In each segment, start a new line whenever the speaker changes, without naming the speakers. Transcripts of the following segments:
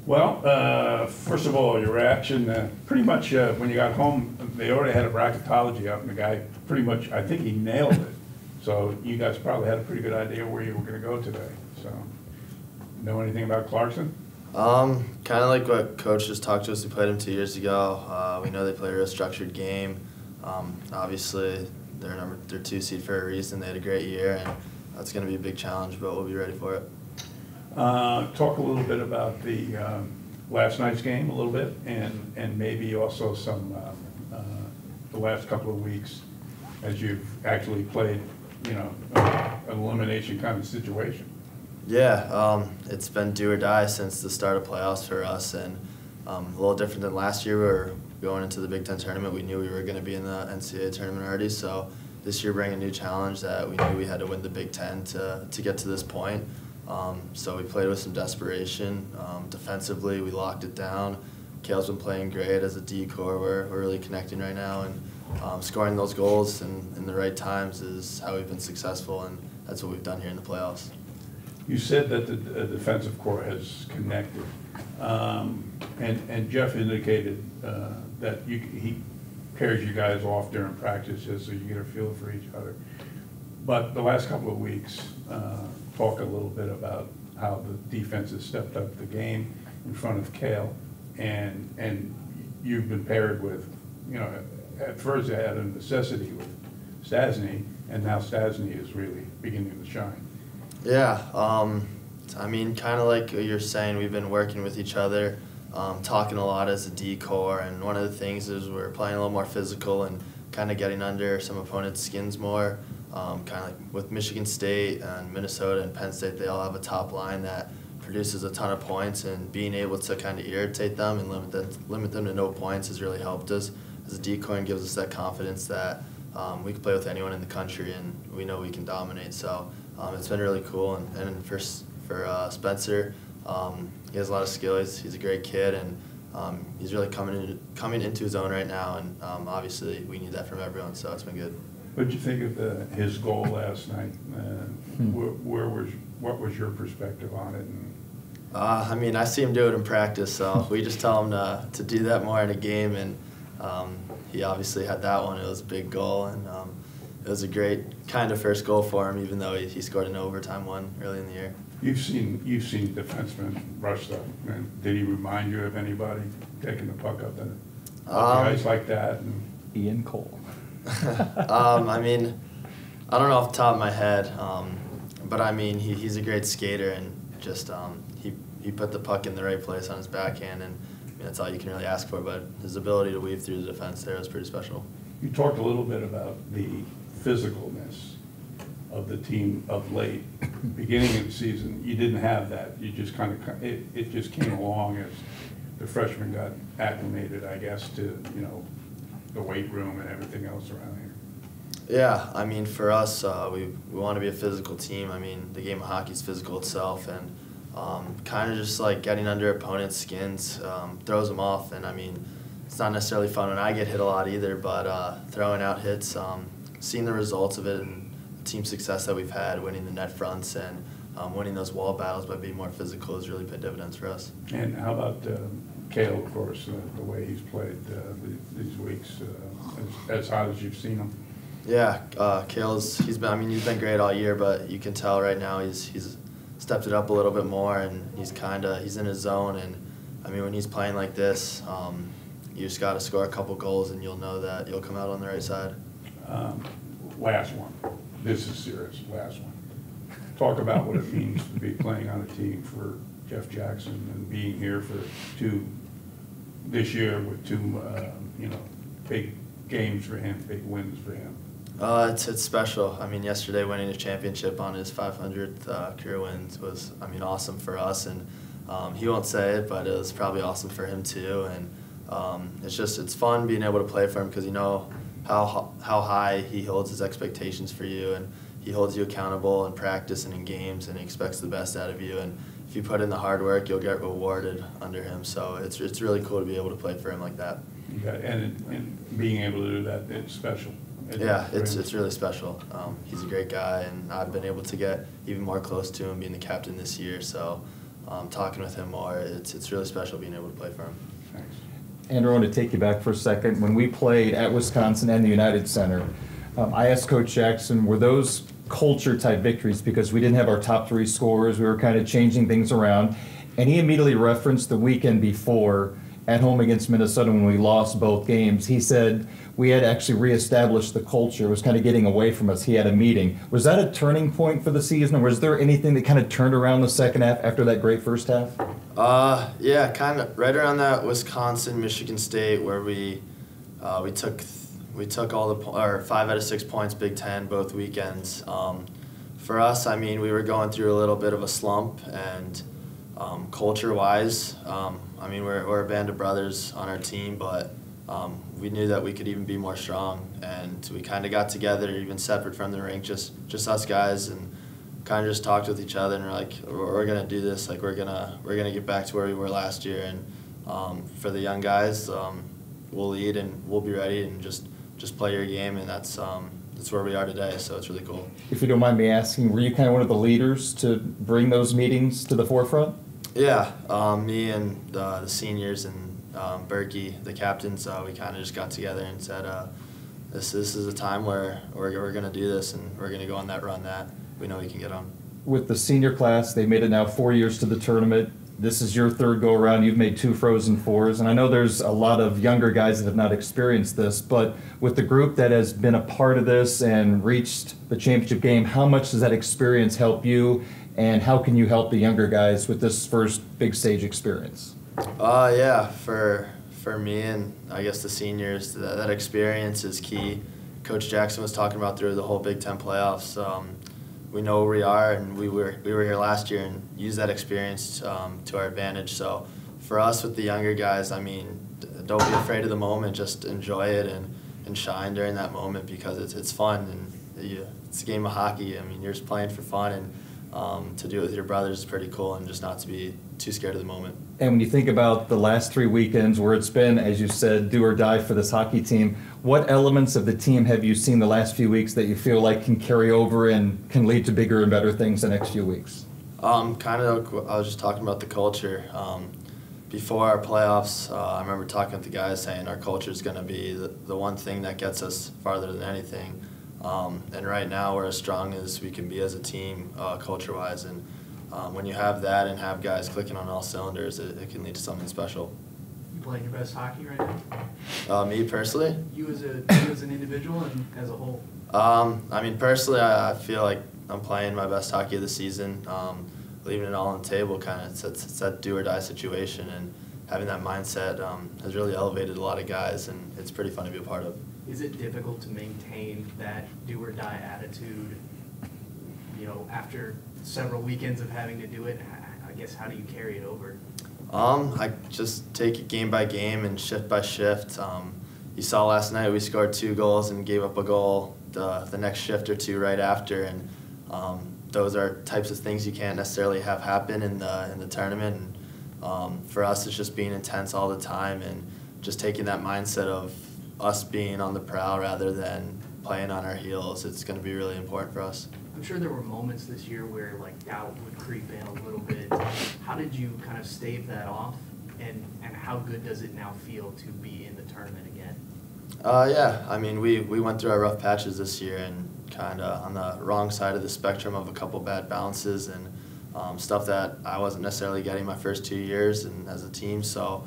Well, first of all, your reaction, pretty much when you got home, they already had a bracketology up, and the guy pretty much, I think he nailed it. So you guys probably had a pretty good idea where you were going to go today. So, know anything about Clarkson?
Kind of like what Coach just talked to us. We played them 2 years ago. We know they play a real structured game. Obviously, they're 2 seed for a reason. They had a great year, and that's going to be a big challenge, but we'll be ready for it.
Talk a little bit about the last night's game a little bit, and maybe also some the last couple of weeks as you've actually played, an elimination kind of situation.
Yeah, it's been do or die since the start of playoffs for us, and a little different than last year. We were going into the Big Ten tournament. We knew we were going to be in the NCAA tournament already, so this year bring a new challenge that we knew we had to win the Big Ten to get to this point. So we played with some desperation. Defensively, we locked it down. Kale's been playing great as a D-core. We're really connecting right now, and scoring those goals in the right times is how we've been successful, and that's what we've done here in the playoffs.
You said that the defensive core has connected, and Jeff indicated that he pairs you guys off during practice just so you get a feel for each other. But the last couple of weeks, talk a little bit about how the defense has stepped up the game in front of Kale, and you've been paired with, at first I had a necessity with Stasny, and now Stasny is really beginning to shine.
Yeah, I mean, kind of like you're saying, we've been working with each other, talking a lot as a D-core, and one of the things is we're playing a little more physical and kind of getting under some opponents' skins more. Kind of like with Michigan State and Minnesota and Penn State, they all have a top line that produces a ton of points, and being able to kind of irritate them and limit them to no points has really helped us as a decoy and gives us that confidence that we can play with anyone in the country and we know we can dominate. So it's been really cool, and for Spencer, he has a lot of skill. He's a great kid, and he's really coming into his own right now, and obviously we need that from everyone, so it's been good.
What did you think of his goal last night? What was your perspective on it?
I mean, I see him do it in practice, so we just tell him to do that more in a game, and he obviously had that one. It was a big goal, and it was a great kind of first goal for him, even though he scored an overtime one early in the year.
You've seen defensemen rush stuff. Did he remind you of anybody taking the puck up the ice like that?
Ian Cole.
I mean, I don't know off the top of my head, but I mean, he's a great skater, and just he put the puck in the right place on his backhand, and I mean, that's all you can really ask for. But his ability to weave through the defense there was pretty special. You
talked a little bit about the physicalness of the team of late. Beginning of the season, you didn't have that. You just it just came along as the freshmen got acclimated, I guess, to the weight room and everything else around here.
Yeah, I mean, for us, we want to be a physical team. I mean, the game of hockey is physical itself, and kind of just like getting under opponents' skins throws them off. And I mean, it's not necessarily fun when I get hit a lot either, but throwing out hits, seeing the results of it and the team success that we've had, winning the net fronts and winning those wall battles by being more physical has really paid dividends for us.
And how about Kale, of course, the way he's played these weeks, as hot as you've seen him?
Yeah, Kale's he's been great all year, but you can tell right now he's stepped it up a little bit more, and he's in his zone. And I mean, when he's playing like this, you just got to score a couple goals, and you'll know that you'll come out on the right side.
Last one. This is serious. Last one. Talk about what it means to be playing on a team for Jeff Jackson and being here for this year with two big games for him, big wins for him.
It's special. I mean, yesterday winning a championship on his 500th career wins was, awesome for us, and he won't say it, but it was probably awesome for him too. And it's fun being able to play for him because you know how high he holds his expectations for you, and he holds you accountable in practice and in games, and he expects the best out of you. And if you put in the hard work, you'll get rewarded under him. So it's really cool to be able to play for him like that.
Okay. And being able to do that, it's special.
It's really special. He's a great guy, and I've been able to get even more close to him being the captain this year. So talking with him more. It's really special being able to play for him.
Thanks.
Andrew, I want to take you back for a second. When we played at Wisconsin and the United Center, I asked Coach Jackson, were those culture-type victories because we didn't have our top 3 scorers, we were kind of changing things around, and he immediately referenced the weekend before at home against Minnesota when we lost both games. He said we had actually reestablished the culture. It was kind of getting away from us. He had a meeting. Was that a turning point for the season, or was there anything that kind of turned around the second half after that great first half?
Yeah, kind of right around that Wisconsin, Michigan State, where we took all the 5 out of 6 points, Big Ten, both weekends. For us, I mean, we were going through a little bit of a slump, and culture-wise, I mean, we're a band of brothers on our team, but we knew that we could even be more strong, and we kind of got together, even separate from the rink, just us guys, and kind of just talked with each other, and we're like, we're gonna do this, like we're gonna get back to where we were last year, and for the young guys, we'll lead and we'll be ready, and just play your game, and that's where we are today, so it's really cool.
If you don't mind me asking, were you kind of one of the leaders to bring those meetings to the forefront?
Yeah, me and the seniors and Peeke, the captains, we kind of just got together and said, this is a time where we're going to do this, and we're going to go on that run that we know we can get on.
With the senior class, they made it now 4 years to the tournament. This is your third go-around. You've made 2 Frozen Fours, and I know there's a lot of younger guys that have not experienced this, but with the group that has been a part of this and reached the championship game, how much does that experience help you, and how can you help the younger guys with this first big stage experience?
Yeah, for me and I guess the seniors, that experience is key. Coach Jackson was talking about through the whole Big Ten playoffs. We know where we are, and we were here last year and used that experience to our advantage. So for us with the younger guys, I mean, don't be afraid of the moment. Just enjoy it and shine during that moment, because it's fun, and it's a game of hockey. I mean, you're just playing for fun, and to do it with your brothers is pretty cool, and just not to be too scared of the moment.
And when you think about the last 3 weekends where it's been, as you said, do or die for this hockey team, what elements of the team have you seen the last few weeks that you feel like can carry over and can lead to bigger and better things the next few weeks?
Kind of, I was just talking about the culture. Before our playoffs, I remember talking with the guys saying our culture is going to be the one thing that gets us farther than anything. And right now we're as strong as we can be as a team, culture-wise. And when you have that and have guys clicking on all cylinders, it can lead to something special.
You playing your best hockey right now?
Me personally?
You as an individual and as a whole?
I mean, personally, I feel like I'm playing my best hockey of the season. Leaving it all on the table, kind of, it's that do-or-die situation, and having that mindset has really elevated a lot of guys, and it's pretty fun to be a part of.
Is it difficult to maintain that do-or-die attitude, you know, after several weekends of having to do it? I guess, how do you carry it over?
I just take it game by game and shift by shift. You saw last night we scored 2 goals and gave up a goal the next shift or 2 right after, and those are types of things you can't necessarily have happen in the tournament. And for us, it's just being intense all the time and just taking that mindset of us being on the prowl rather than playing on our heels. It's going to be really important for us.
I'm sure there were moments this year where like doubt would creep in a little bit. How did you kind of stave that off, and how good does it now feel to be in the tournament again?
Yeah, I mean, we went through our rough patches this year and kind of on the wrong side of the spectrum of a couple bad bounces and stuff that I wasn't necessarily getting my first 2 years and as a team. So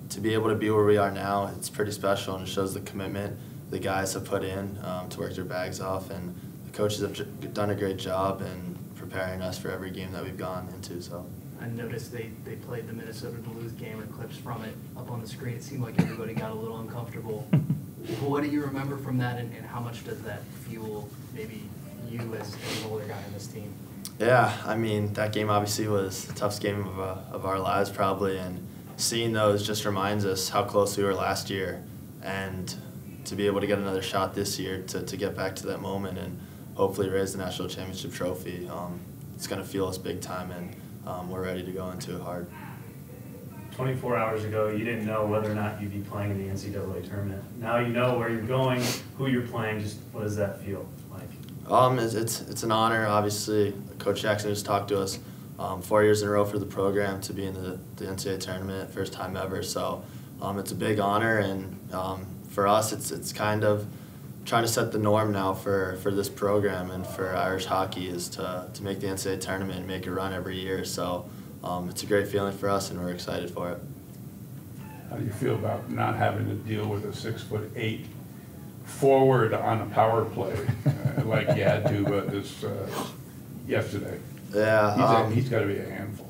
to be able to be where we are now, it's pretty special, and it shows the commitment the guys have put in to work their bags off, and the coaches have done a great job in preparing us for every game that we've gone into. So
I noticed they played the Minnesota Duluth game, or clips from it up on the screen. It seemed like everybody got a little uncomfortable. What do you remember from that, and how much does that fuel maybe you as an older guy in this team?
Yeah, I mean, that game obviously was the toughest game of our lives probably, and seeing those just reminds us how close we were last year, and to be able to get another shot this year to get back to that moment and hopefully raise the national championship trophy. It's going to fuel us big time, and we're ready to go into it hard.
24 hours ago, you didn't know whether or not you'd be playing in the NCAA tournament. Now you know where you're going, who you're playing. Just what does that feel like?
It's an honor. Obviously, Coach Jackson just talked to us 4 years in a row for the program to be in the NCAA tournament, first time ever. So it's a big honor, and for us, it's kind of trying to set the norm now for this program and for Irish hockey is to make the NCAA tournament and make a run every year. So it's a great feeling for us, and we're excited for it.
How do you feel about not having to deal with a 6'8" forward on a power play like you had to yesterday?
Yeah,
He's got to be a handful.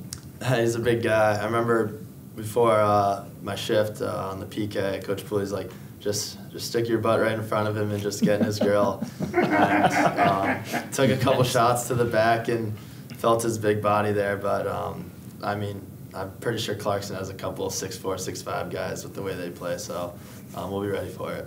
He's a big guy. I remember before my shift on the Peeke, Coach Pulley's like, just stick your butt right in front of him and just get in his grill. And took a couple shots to the back and felt his big body there. But I mean, I'm pretty sure Clarkson has a couple 6'4", 6'5" guys with the way they play. So we'll be ready for it.